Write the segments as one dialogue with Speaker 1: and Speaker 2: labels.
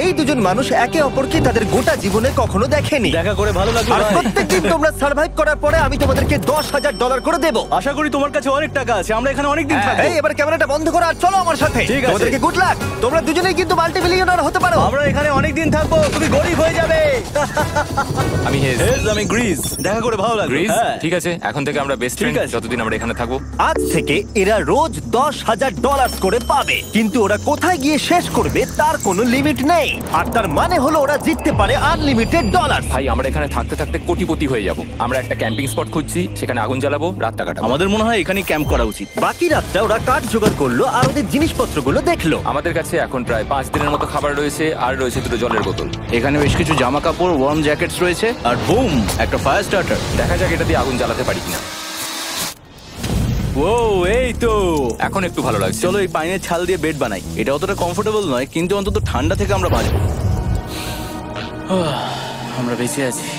Speaker 1: এই দুজন মানুষ একে অপরকে তাদের গোটা জীবনে কখনো দেখেনি।
Speaker 2: দেখা করে ভালো লাগলো
Speaker 1: আর
Speaker 2: ভাই।
Speaker 1: প্রত্যেকদিন তোমরা সার্ভাইভ করার পরে আমি তোমাদেরকে $10,000 করে দেবো।
Speaker 2: আশা করি তোমার কাছে অনেক টাকা আছে, আমরা এখানে অনেক দিন থাকবো।
Speaker 1: এই এবার ক্যামেরাটা বন্ধ করো আর চলো আমার সাথে।
Speaker 2: ঠিক আছে।
Speaker 1: তোমাদেরকে গুড লাক। তোমরা দুজনেই কিন্তু মাল্টিমিলিয়নার হতে পারো।
Speaker 2: আমরা এখানে অনেক দিন থাকবো, তুমি গরিব হয়ে যাবে।
Speaker 3: আমি হেজ।
Speaker 2: আমি গ্রিস। দেখা করে ভালো লাগলো।
Speaker 3: গ্রিস
Speaker 2: হ্যাঁ।
Speaker 3: ঠিক আছে, এখন থেকে আমরা বেস্ট ফ্রেন্ড
Speaker 2: আছে।
Speaker 3: যতদিন আমরা এখানে থাকবো।
Speaker 1: আজ থেকে এরা রোজ $10,000 করে পাবে, কিন্তু ওরা কোথায় গিয়ে শেষ করবে তার কোনো লিমিট নেই। আর তার মানে হলো ওরা জিততে পারে আনলিমিটেড ডলার।
Speaker 3: ভাই আমরা এখানে থাকতে থাকতে কোটিপতি হয়ে যাব। আমরা একটা ক্যাম্পিং স্পট খুঁজছি, সেখানে আগুন জ্বালাবো, রাতটা কাটাবো।
Speaker 2: আমাদের মনে হয় এখানেই ক্যাম্প করা উচিত।
Speaker 1: বাকি রাতটা ওরা কাঠ জোগাড় করলো আর ওদের জিনিসপত্রগুলো দেখলো।
Speaker 3: আমাদের কাছে এখন প্রায় 5 দিনের মতো খাবার রয়েছে, আর রয়েছে 2 জলের বোতল।
Speaker 2: এখানে বেশ কিছু জামা কাপড়, ওয়ার্ম জ্যাকেটস রয়েছে, আর বুম, একটা ফায়ার স্টার্টার।
Speaker 3: দেখা যাক এটা দিয়ে আগুন জ্বালাতে পারি কিনা।
Speaker 2: ও এই তো
Speaker 3: এখন একটু ভালো লাগছে।
Speaker 2: চলো এই পাইনের ছাল দিয়ে বেড বানাই। এটা অতটা কমফোর্টেবল নয়, কিন্তু অন্তত ঠান্ডা থেকে আমরা বাঁচবো। আমরা বেঁচে আছি।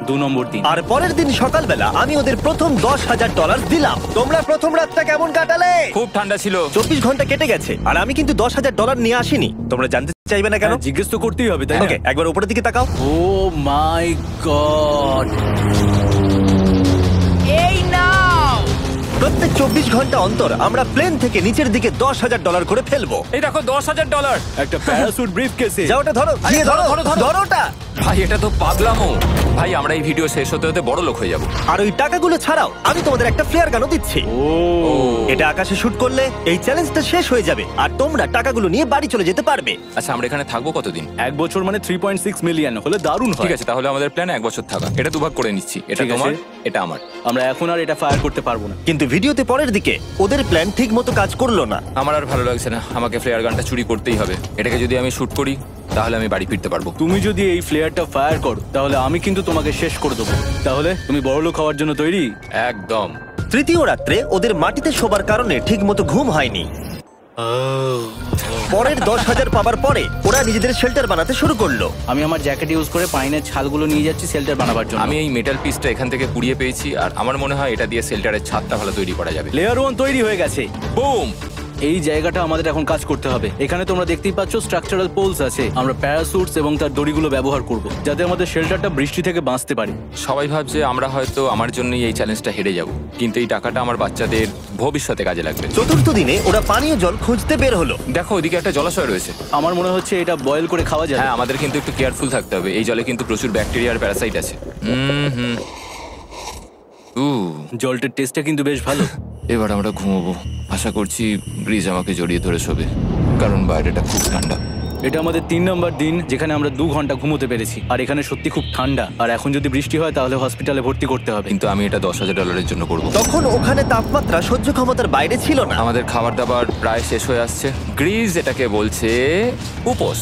Speaker 2: 2 নম্বর দিন।
Speaker 1: আর পরের দিন সকালবেলা আমি ওদের প্রথম $10,000 দিলাম। তোমরা প্রথম রাতটা কেমন কাটালে?
Speaker 3: খুব ঠান্ডা ছিল।
Speaker 1: 24 ঘন্টা কেটে গেছে আর আমি কিন্তু $10,000 নিয়ে আসিনি। তোমরা জানতে চাইবে না কেন?
Speaker 2: হ্যাঁ, জিজ্ঞেস তো করতেই হবে, তাই না?
Speaker 1: ওকে, একবার উপরের দিকে তাকাও।
Speaker 2: ও মাই গড!
Speaker 1: প্রত্যেক 24 ঘন্টা অন্তর আমরা প্লেন থেকে নিচের দিকে $10,000 করে ফেলবো।
Speaker 3: এই দেখো $10,000।
Speaker 2: একটা প্যারাসুট ব্রিফকেসে।
Speaker 1: যাও ওটা ধরো, গিয়ে ধরো, ধরো ওটা।
Speaker 3: ভাই এটা তো পাগলামো। ভাই আমরা এই ভিডিও শেষ হতে হতে বড় লোক হয়ে যাব।
Speaker 1: আর ওই টাকাগুলো ছাড়াও আমি তোমাদের একটা ফ্লেয়ার গানও দিচ্ছি। এটা আকাশে শুট করলে এই চ্যালেঞ্জটা শেষ হয়ে যাবে আর তোমরা টাকাগুলো নিয়ে বাড়ি চলে যেতে পারবে।
Speaker 3: আচ্ছা আমরা এখানে থাকবো কতদিন?
Speaker 2: 1 বছর মানে 3.6 মিলিয়ন হলে দারুণ হয়।
Speaker 3: ঠিক আছে, তাহলে আমাদের প্ল্যান 1 বছর থাকা। এটা দুভাগ করে নিচ্ছি, এটা
Speaker 2: ঠিক আছে।
Speaker 3: তোমার, এটা আমার।
Speaker 2: আমরা এখন আর এটা ফায়ার করতে পারবো না।
Speaker 1: কিন্তু ভিডিওতে পরের দিকে ওদের প্ল্যান ঠিক মতো কাজ করলো না।
Speaker 3: আমার আর ভালো লাগছে না, আমাকে ফ্লেয়ার গানটা চুরি করতেই হবে। এটাকে যদি আমি শুট করি তাহলে আমি বাড়ি ফিরতে পারবো।
Speaker 2: তুমি যদি এই ফ্লেয়ারটা ফায়ার করো তাহলে আমি কিন্তু তোমাকে শেষ করে দেবো। তাহলে তুমি বড়লোক হওয়ার জন্য তৈরি?
Speaker 3: একদম।
Speaker 1: তৃতীয় রাত্রে ওদের মাটিতে শোবার কারণে ঠিক মতো ঘুম হয়নি। পরের 10,000 পাবার পরে ওরা নিজেদের শেল্টার বানাতে শুরু করলো।
Speaker 2: আমি আমার জ্যাকেট ইউজ করে পাইনের ছালগুলো নিয়ে যাচ্ছি শেল্টার বানাবার জন্য।
Speaker 3: আমি এই মেটাল পিসটা এখান থেকে কুড়িয়ে পেয়েছি, আর আমার মনে হয় এটা দিয়ে শেল্টারের ছাদটা ভালো তৈরি করা যাবে।
Speaker 2: লেয়ার 1 তৈরি হয়ে গেছে।
Speaker 3: বুম!
Speaker 2: এই জায়গাটা আমাদের এখন কাজ করতে হবে। এখানে তোমরা দেখতেই পাচ্ছ স্ট্রাকচারাল পোলস আছে। আমরা প্যারাসুটস এবং তার দড়িগুলো ব্যবহার করব যাতে আমাদের শেল্টারটা বৃষ্টি থেকে বাঁচতে পারে।
Speaker 3: সবাই ভাবছে আমরা হয়তো আমার জন্যই এই চ্যালেঞ্জটা হেরে যাব, কিন্তু এই টাকাটা আমার বাচ্চাদের ভবিষ্যতে কাজে লাগবে।
Speaker 1: চতুর্থ দিনে ওরা পানীয় জল খুঁজতে বের হলো।
Speaker 3: দেখো ওদিকে একটা জলাশয় রয়েছে।
Speaker 2: আমার মনে হচ্ছে এটা বয়েল করে খাওয়া যায়।
Speaker 3: হ্যাঁ, আমাদের কিন্তু একটু কেয়ারফুল থাকতে হবে। এই জলে কিন্তু প্রচুর ব্যাকটেরিয়া আর প্যারাসাইট আছে।
Speaker 2: জলটার টেস্টটা কিন্তু বেশ ভালো।
Speaker 3: এবার আমরা ঘুমোবো। আশা করছি গ্রিজ আমাকে জড়িয়ে ধরে শোবে, কারণ বাইরেটা খুব ঠান্ডা।
Speaker 2: এটা আমাদের 3 নম্বর দিন যেখানে আমরা 2 ঘন্টা ঘুমোতে পেরেছি। আর এখানে সত্যি খুব ঠান্ডা। আর এখন যদি বৃষ্টি হয় তাহলে হসপিটালে ভর্তি করতে হবে।
Speaker 3: কিন্তু আমি এটা $10,000 জন্য করব।
Speaker 1: তখন ওখানে তাপমাত্রা সহ্য ক্ষমতার বাইরে ছিল না।
Speaker 3: আমাদের খাবার দাবার প্রায় শেষ হয়ে আসছে। গ্রিজ এটাকে বলছে উপোস,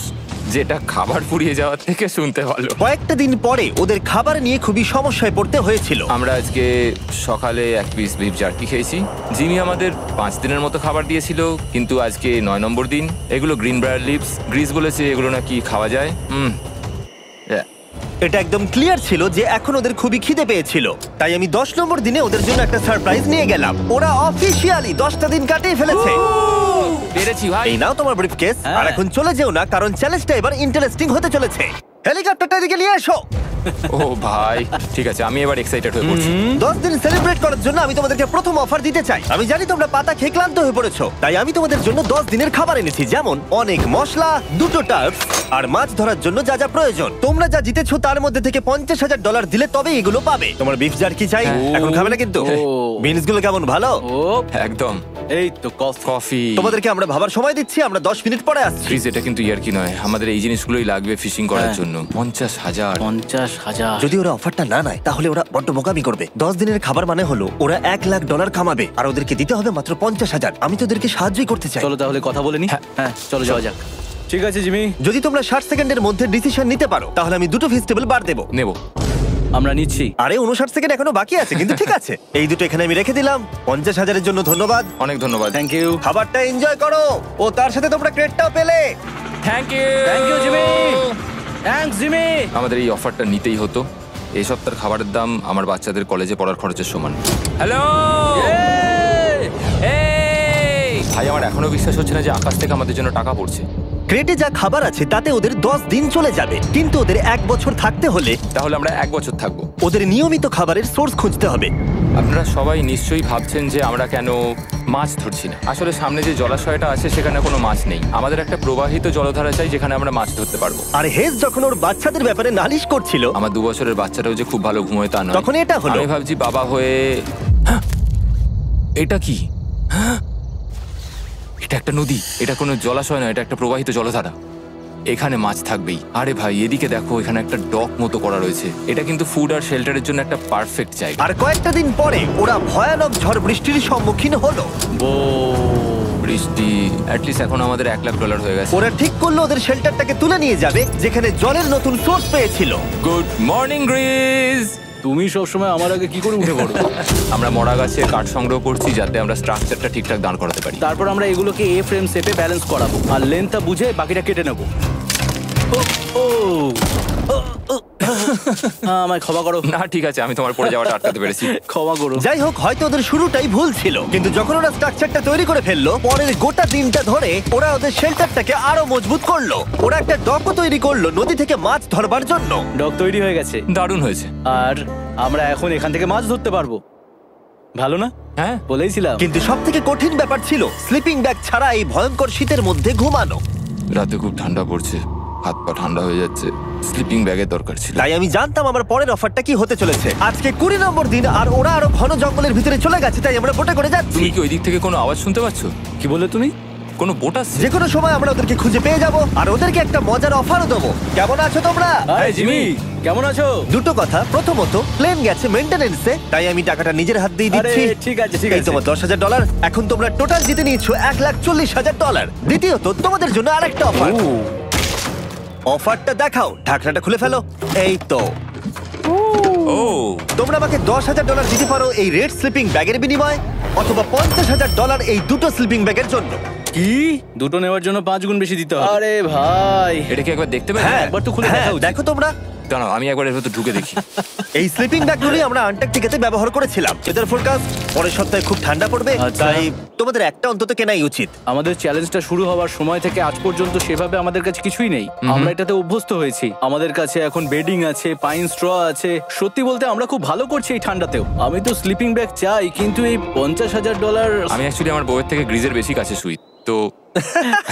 Speaker 3: যেটা খাবার পুড়িয়ে যাওয়ার থেকে শুনতে ভালো।
Speaker 1: কয়েকটা দিন পরে ওদের খাবার নিয়ে খুবই সমস্যায় পড়তে হয়েছিল।
Speaker 3: আমরা আজকে সকালে 1 পিস বিফ জার্কি খেয়েছি। জিমি আমাদের 5 দিনের মতো খাবার দিয়েছিল, কিন্তু আজকে 9 নম্বর দিন। এগুলো গ্রিন ব্রায়ার লিভস। গ্রিজ বলেছে এগুলো নাকি খাওয়া যায়।
Speaker 1: এটা একদম ক্লিয়ার ছিল যে এখন ওদের খুবই খিদে পেয়েছিল। তাই আমি 10 নম্বর দিনে ওদের জন্য একটা সারপ্রাইজ নিয়ে গেলাম। ওরা অফিশিয়ালি 10টা দিন কাটিয়ে ফেলেছে।
Speaker 3: পেরেছি ভাই।
Speaker 1: এই নাও তোমার ব্রিফকেস।
Speaker 2: হ্যাঁ।
Speaker 1: আর এখন চলে যেও না, কারণ চ্যালেঞ্জটা এবার ইন্টারেস্টিং হতে চলেছে। হেলিকপ্টারটা এদিকে নিয়ে এসো।
Speaker 3: ও ভাই, ঠিক আছে, আমি এবার এক্সাইটেড হয়ে পড়ছি।
Speaker 1: 10 দিন সেলিব্রেট করার জন্য আমি তোমাদেরকে প্রথম অফার দিতে চাই। আমি জানি তোমরা পাতা খেয়ে ক্লান্ত হয়ে পড়েছো, তাই আমি তোমাদের জন্য 10 দিনের খাবার এনেছি, যেমন অনেক মশলা, 2টো টার্ফ আর মাছ ধরার জন্য যা যা প্রয়োজন। তোমরা যা জিতেছো তার মধ্যে থেকে $50,000 দিলে তবে এগুলো পাবে। তোমার বিফ জার্কি চাই? এখন খাবে না কিন্তু? বিনস গুলো কেমন ভালো?
Speaker 2: ও
Speaker 3: একদম।
Speaker 2: এই তো
Speaker 3: কফি।
Speaker 1: তোমাদেরকে আমরা ভাবার সময় দিচ্ছি, আমরা 10 মিনিট পরে আসছি।
Speaker 3: প্লিজ, এটা কিন্তু ইয়ার্কি নয়। আমাদের এই জিনিসগুলোই লাগবে ফিশিং করার জন্য। 50,000।
Speaker 2: 50,000।
Speaker 1: যদি ওরা অফারটা না নেয় তাহলে ওরা বড্ড বোকামি করবে। 10 দিনের খাবার মানে হলো ওরা $1,00,000 কামাবে আর ওদেরকে দিতে হবে মাত্র 50,000। আমি তো ওদেরকে সাহায্যই করতে চাই।
Speaker 2: চলো তাহলে কথা বলে নি। হ্যাঁ চলো যাওয়া যাক। ঠিক আছে জিমি।
Speaker 1: যদি তোমরা 60 সেকেন্ডের মধ্যে ডিসিশন নিতে পারো তাহলে আমি 2টো ভেজিটেবল বার দেবো।
Speaker 3: নেব।
Speaker 2: আমরা নিচ্ছি।
Speaker 1: আরে 59 সেকেন্ড এখনো বাকি আছে, কিন্তু ঠিক আছে। এই দুটো এখানে আমি রেখে দিলাম। 50,000-এর জন্য ধন্যবাদ।
Speaker 3: অনেক ধন্যবাদ।
Speaker 2: Thank you.
Speaker 1: খাবারটা এনজয় করো। ও তার সাথে তোমরা ক্রেডটাও পেলে।
Speaker 3: Thank you.
Speaker 2: Thank you Jimmy. Thanks Jimmy.
Speaker 3: আমাদের এই অফারটা নিতেই হতো। এই সপ্তাহের খাবারের দাম আমার বাচ্চাদের কলেজে পড়ার খরচের সমান। হ্যালো ভাই, আমার এখনো বিশ্বাস হচ্ছে না যে আকাশ থেকে আমাদের জন্য টাকা পড়ছে।
Speaker 1: ক্রেটে যা খাবার আছে তাতে ওদের 10 দিন চলে যাবে, কিন্তু ওদের 1 বছর থাকতে হলে
Speaker 3: তাহলে আমরা 1 বছর থাকবো।
Speaker 1: ওদের নিয়মিত খাবারের সোর্স খুঁজতে হবে।
Speaker 3: আপনারা সবাই নিশ্চয়ই ভাবছেন যে আমরা কেন মাছ ধরছি না। আসলে সামনে যে জলাশয়টা আছে সেখানে কোনো মাছ নেই। আমাদের একটা প্রবাহিত জলধারা চাই যেখানে আমরা মাছ ধরতে পারবো।
Speaker 1: আর হেজ যখন ওর বাচ্চাদের ব্যাপারে নালিশ করছিল,
Speaker 3: আমার 2 বছরের বাচ্চাটাও যে খুব ভালো ঘুমোয় তা নয়।
Speaker 1: তখন এটা হলো।
Speaker 3: আমি ভাবছি বাবা হয়ে এটা কি? এটা একটা নদী, এটা কোনো জলাশয় নয়, এটা একটা প্রবাহিত জলধারা। এখানে মাছ থাকবেই। আরে ভাই এদিকে দেখো, এখানে একটা ডক মতো করা রয়েছে। এটা কিন্তু ফুড আর শেল্টারের জন্য একটা পারফেক্ট জায়গা।
Speaker 1: আর কয়েকটা দিন পরে ওরা ভয়ানক ঝড় বৃষ্টির সম্মুখীন হলো।
Speaker 3: বৃষ্টি অ্যাটলিস্ট এখন আমাদের $1,00,000 হয়ে গেছে।
Speaker 1: ওরা ঠিক করলো ওদের শেল্টারটাকে তুলে নিয়ে যাবে, যেখানে জলের নতুন সোর্স পেয়েছিল।
Speaker 3: Good morning Greece.
Speaker 2: তুমি সবসময় আমার আগে কি করে উঠে পড়ো?
Speaker 3: আমরা মরা গাছে কাঠ সংগ্রহ করছি যাতে আমরা স্ট্রাকচারটা ঠিকঠাক দাঁড় করাতে পারি।
Speaker 2: তারপর আমরা এগুলোকে এ ফ্রেম শেপে ব্যালেন্স করাবো আর লেন্থটা বুঝে বাকিটা কেটে নেবো। আমায় ক্ষমা করো।
Speaker 3: না ঠিক আছে, আমি তোমার পড়ে যাওয়াটা আটকাতে পেরেছি।
Speaker 2: ক্ষমা করো।
Speaker 1: যাই হোক, হয়তো ওদের শুরুটাই ভুল ছিল, কিন্তু যখন ওরা স্ট্রাকচারটা তৈরি করে ফেললো, পরের গোটা দিনটা ধরে ওরা ওদের শেল্টারটাকে আরো মজবুত করলো। ওরা একটা ডকও তৈরি করলো নদী থেকে মাছ ধরবার জন্য।
Speaker 2: ডক তৈরি হয়ে গেছে
Speaker 3: দারুণ হয়েছে।
Speaker 2: আর আমরা এখন এখান থেকে মাছ ধরতে পারবো। ভালো না?
Speaker 3: হ্যাঁ
Speaker 2: বলেইছিলাম।
Speaker 1: কিন্তু সব থেকে কঠিন ব্যাপার ছিল স্লিপিং ব্যাগ ছাড়া এই ভয়ঙ্কর শীতের মধ্যে ঘুমানো।
Speaker 3: রাতে খুব ঠান্ডা পড়ছে, হাত পা ঠান্ডা হয়ে যাচ্ছে। স্লিপিং ব্যাগের দরকার ছিল।
Speaker 1: তাই আমি জানতাম আমার পরের অফারটা কি হতে চলেছে। আজকে 20 নম্বর দিন, আর ওরা আরো ঘন জঙ্গলের ভিতরে চলে গেছে, তাই আমরা বোটে করে যাচ্ছি।
Speaker 3: তুমি কি ওই দিক থেকে কোনো আওয়াজ শুনতে পাচ্ছ?
Speaker 2: কি বললে তুমি?
Speaker 3: কোনো বোট আসছে?
Speaker 1: যে কোনো সময় আমরা ওদেরকে খুঁজে পেয়ে যাব, আর ওদেরকে একটা মজার অফারও দেবো। কেমন আছো তোমরা?
Speaker 2: হাই জিমি, কেমন আছো?
Speaker 1: দুটো কথা, প্রথমত প্লেন গেছে মেইনটেনেন্সে, তাই আমি টাকাটা নিজের হাত দিয়ে দিচ্ছি।
Speaker 2: আরে, ঠিক আছে, ঠিক
Speaker 1: এই
Speaker 2: আছে।
Speaker 1: তোমার $10,000। এখন তোমরা টোটাল জিতে নিয়েছো $1,40,000। দ্বিতীয়ত তোমাদের জন্য আরেকটা অফার। অফারটা দেখাও, ঢাকনাটা খুলে ফেলো। এই তো,
Speaker 3: ও
Speaker 1: তোমরা আমাকে $10,000 দিতে পারো এই রেড স্লিপিং ব্যাগের বিনিময়ে, অথবা $50,000 এই দুটো স্লিপিং ব্যাগের জন্য।
Speaker 2: কি? দুটো নেওয়ার জন্য 5 গুণ বেশি দিতে হবে? আরে ভাই,
Speaker 3: এটা কি একবার দেখতে পারি?
Speaker 1: হ্যাঁ,
Speaker 2: একবার তো খুলে দেখা উচিত।
Speaker 1: দেখো তোমরা।
Speaker 3: দাঁড়াও আমি একবার এর ভেতর ঢুকে দেখি।
Speaker 1: এই স্লিপিং ব্যাগগুলি আমরা আন্টার্কটিকাতে ব্যবহার করেছিলাম। ওয়েদার ফোরকাস্ট পরের সপ্তাহে খুব ঠান্ডা পড়বে,
Speaker 2: আচ্ছা।
Speaker 1: তাই তোমাদের একটা অন্তত কেনাই উচিত।
Speaker 2: আমাদের চ্যালেঞ্জটা শুরু হওয়ার সময় থেকে আজ পর্যন্ত সেভাবে আমাদের কাছে কিছুই নেই। আমরা এটাতে অভ্যস্ত হয়েছি। আমাদের কাছে এখন বেডিং আছে, পাইন স্ট্র আছে। সত্যি বলতে আমরা খুব ভালো করছি এই ঠান্ডাতেও। আমি তো স্লিপিং ব্যাগ চাই, কিন্তু এই $50,000।
Speaker 3: আমি অ্যাকচুয়ালি আমার বউয়ের থেকে গ্রিজের বেশি কাছে শুই, তো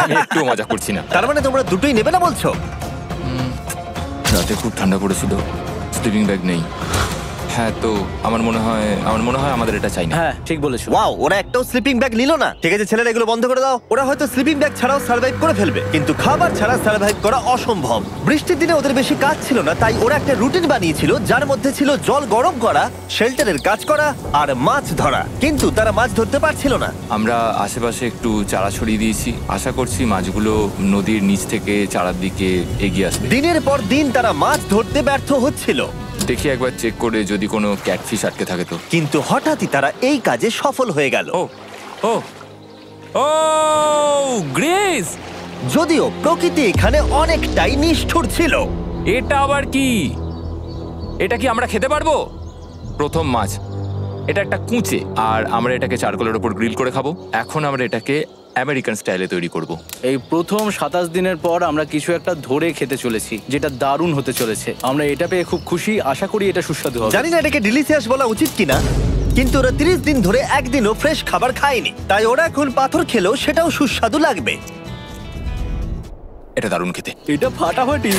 Speaker 3: আমি একটু মজা করছি না।
Speaker 1: তার মানে তোমরা দুটোই নেবে না বলছো?
Speaker 3: রাতে খুব ঠান্ডা পড়েছিল, স্লিপিং ব্যাগ নেই। হ্যাঁ, তো আমার মনে হয় আমাদের এটা চাই না।
Speaker 2: হ্যাঁ, ঠিক বলেছো।
Speaker 1: ওয়াও, ওরা একটাও স্লিপিং ব্যাগ নিল না। ঠিক আছে ছেলেরা, এগুলো বন্ধ করে দাও। ওরা হয়তো স্লিপিং ব্যাগ ছাড়াও সার্ভাইভ করে ফেলবে, কিন্তু খাবার ছাড়া সার্ভাইভ করা অসম্ভব। বৃষ্টির দিনে ওদের বেশি কাজ ছিল না, তাই ওরা একটা রুটিন বানিয়েছিল যার মধ্যে ছিল জল গরম করা, শেল্টারের কাজ করা আর মাছ ধরা। কিন্তু তারা মাছ ধরতে পারছিল না।
Speaker 3: আমরা আশেপাশে একটু চারা ছড়িয়ে দিয়েছি, আশা করছি মাছগুলো নদীর নিচ থেকে চারার দিকে এগিয়ে আসবে।
Speaker 1: দিনের পর দিন তারা মাছ ধরতে ব্যর্থ হচ্ছিল,
Speaker 3: দেখি একবার চেক করে যদি কোনো ক্যাটফিশ আটকে থাকে তো।
Speaker 1: কিন্তু হঠাৎই তারা এই কাজে সফল হয়ে গেল।
Speaker 3: ও ও ও গ্রেস,
Speaker 1: যদিও প্রকৃতি এখানে অনেকটাই নিষ্ঠুর ছিল।
Speaker 3: এটা আবার কি? এটা কি আমরা খেতে পারবো? প্রথম মাছ। এটা একটা কুঁচে, আর আমরা এটাকে চারকোলের ওপর গ্রিল করে খাবো। এখন আমরা এটাকে আমেরিকান স্টাইলে তৈরি করব।
Speaker 2: এই প্রথম 27 দিনের পর আমরা কিছু একটা ধরে খেতে চলেছি, যেটা দারুণ হতে চলেছে। আমরা এটা পেয়ে খুব খুশি, আশা করি এটা সুস্বাদু হবে।
Speaker 1: জানি না এটাকে ডিলিশিয়াস বলা উচিত কিনা, কিন্তু ওরা 30 দিন ধরে একদিনও ফ্রেশ খাবার খায়নি, তাই ওরা এখন পাথর খেলেও সেটাও সুস্বাদু লাগবে।
Speaker 3: এটা দারুণ খেতে।
Speaker 2: এটা ফাটাফাটি।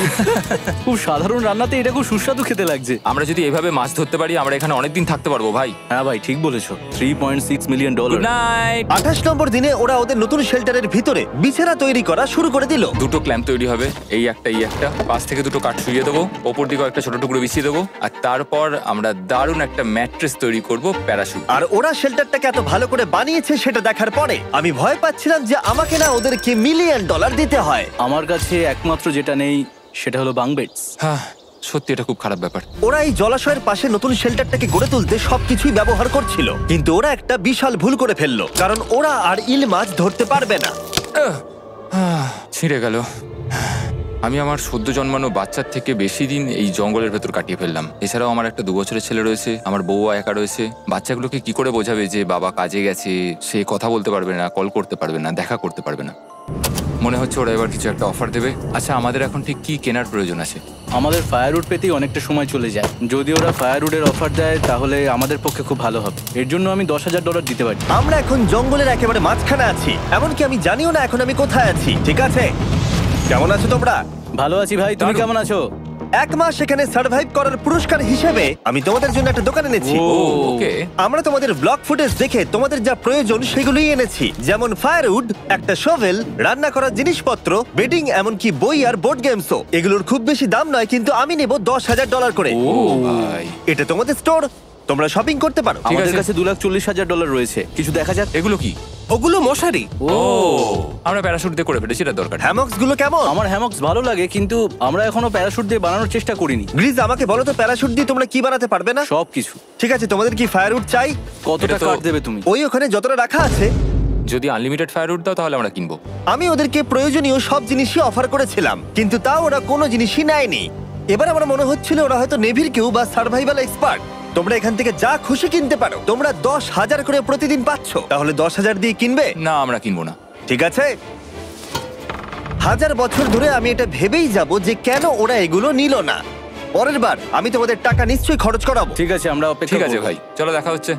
Speaker 2: খুব সাধারণ রান্নাতে এটা খুব সুস্বাদু খেতে লাগছে।
Speaker 3: আমরা যদি এভাবে মাছ ধরতে পারি, আমরা এখানে অনেকদিন থাকতে পারবো ভাই।
Speaker 2: হ্যাঁ ভাই, ঠিক বলেছো। $3.6 মিলিয়ন।
Speaker 3: Good night.
Speaker 1: 28 নম্বর দিনে ওরা ওদের নতুন শেল্টারের ভিতরে বিছানা তৈরি করা শুরু করে দিল।
Speaker 3: দুটো ক্ল্যাম্প তৈরি হবে, এই একটা এই একটা। পাশ থেকে দুটো কাঠ শুইয়ে দেবো, ওপর দিকে একটা ছোট টুকরো বিছিয়ে দেবো, আর তারপর আমরা দারুণ একটা ম্যাট্রেস তৈরি করব প্যারাশুট।
Speaker 1: আর ওরা শেল্টারটাকে এত ভালো করে বানিয়েছে সেটা দেখার পরে আমি ভয় পাচ্ছিলাম যে আমাকে না ওদেরকে $1 মিলিয়ন দিতে হয়।
Speaker 2: আমার কাছে একমাত্র যেটা নেই সেটা হলো বাঙ্ক বেডস।
Speaker 3: হ্যাঁ, সত্যি এটা খুব খারাপ ব্যাপার।
Speaker 1: ওরা এই জলাশয়ের পাশে নতুন শেল্টারটাকে গড়ে তুলতে সবকিছুই ব্যবহার করছিল, কিন্তু ওরা একটা বিশাল ভুল করে ফেললো, কারণ ওরা আর ইল মাছ ধরতে পারবে না।
Speaker 3: ছিঁড়ে গেল। আমি আমার সদ্য জন্মানো বাচ্চার থেকে বেশি দিন এই জঙ্গলের ভেতর কাটিয়ে ফেললাম। এছাড়াও আমার একটা 2 বছরের ছেলে রয়েছে, আমার বউ একা রয়েছে। বাচ্চাগুলোকে কি করে বোঝাবে যে বাবা কাজে গেছে? সে কথা বলতে পারবে না, কল করতে পারবে না, দেখা করতে পারবে না। মনে হচ্ছে ওরা এবার কিছু একটা অফার দেবে। আচ্ছা, আমাদের এখন ঠিক কি কেনার প্রয়োজন আছে?
Speaker 2: আমাদের ফায়ারউড পেতেই অনেকটা সময় চলে যায়। যদি ওরা ফায়ারউডের অফার দেয় তাহলে আমাদের পক্ষে খুব ভালো হবে। এর জন্য আমি $10,000 দিতে পারি।
Speaker 1: আমরা এখন জঙ্গলের একেবারে মাঝখানে আছি, এমনকি আমি জানিও না এখন আমি কোথায় আছি। ঠিক আছে, কেমন আছো তোমরা?
Speaker 2: ভালো আছি ভাই, তুমি
Speaker 3: দারুণ।
Speaker 2: কেমন আছো?
Speaker 1: 1 মাস এখানে সার্ভাইভ করার পুরস্কার হিসেবে আমি তোমাদের জন্য একটা দোকান এনেছি।
Speaker 2: ও।
Speaker 3: ওকে।
Speaker 1: আমরা তোমাদের ব্লগ ফুটেজ দেখে তোমাদের যা প্রয়োজন সেগুলোই এনেছি, যেমন ফায়ারউড, একটা শোভেল, রান্না করার জিনিসপত্র, বেডিং, এমনকি বই আর বোর্ড গেমসও। এগুলোর খুব বেশি দাম নয়, কিন্তু আমি নেব $10,000 করে।
Speaker 3: ও ভাই,
Speaker 1: এটা তোমাদের স্টোর, তোমরা শপিং করতে পারো।
Speaker 3: ঠিক
Speaker 2: আমাদের
Speaker 3: আছে।
Speaker 2: কাছে $2,40,000 রয়েছে। কিছু দেখা যাক।
Speaker 3: এগুলো কি?
Speaker 4: ওগুলো মশারি।
Speaker 3: ও, আমরা প্যারাশুট দিয়ে করে ফেলেছি, এটা দরকার নেই।
Speaker 1: হ্যামক্স গুলো কেমন?
Speaker 2: আমার হ্যামক্স ভালো লাগে, কিন্তু আমরা এখনো প্যারাশুট দিয়ে বানানোর চেষ্টা করিনি।
Speaker 1: গ্রিজ, আমাকে বলো তো, প্যারাশুট দিয়ে তোমরা কি বানাতে পারবে না?
Speaker 2: সবকিছু।
Speaker 1: ঠিক আছে, তোমাদের কি ফায়ারউড চাই?
Speaker 2: কতটা
Speaker 3: এটা তো-
Speaker 2: কাট দেবে তুমি?
Speaker 1: ওই ওখানে যতটা রাখা আছে।
Speaker 3: যদি আনলিমিটেড ফায়ারউড দাও তাহলে আমরা কিনবো।
Speaker 1: আমি ওদেরকে প্রয়োজনীয় সব জিনিসই অফার করেছিলাম, কিন্তু তাও ওরা কোনো জিনিসই নেয়নি। এবার আমার মনে হচ্ছিল ওরা হয়তো নেভির কেউ বা সার্ভাইভাল এক্সপার্ট। তোমরা এখান থেকে যা খুশি কিনতে পারো। তোমরা 10,000 করে প্রতিদিন পাচ্ছ, তাহলে 10,000 দিয়ে কিনবে?
Speaker 3: না, আমরা কিনবো না।
Speaker 1: ঠিক আছে। 1000 বছর ধরে আমি এটা ভেবেই যাব যে কেন ওরা এগুলো নিল না। পরের বার আমি তোমাদের টাকা নিশ্চয়ই খরচ করাবো।
Speaker 2: ঠিক আছে, আমরা অপেক্ষা
Speaker 3: ঠিক আছে
Speaker 2: করব।
Speaker 3: ভাই, চলো দেখা হচ্ছে।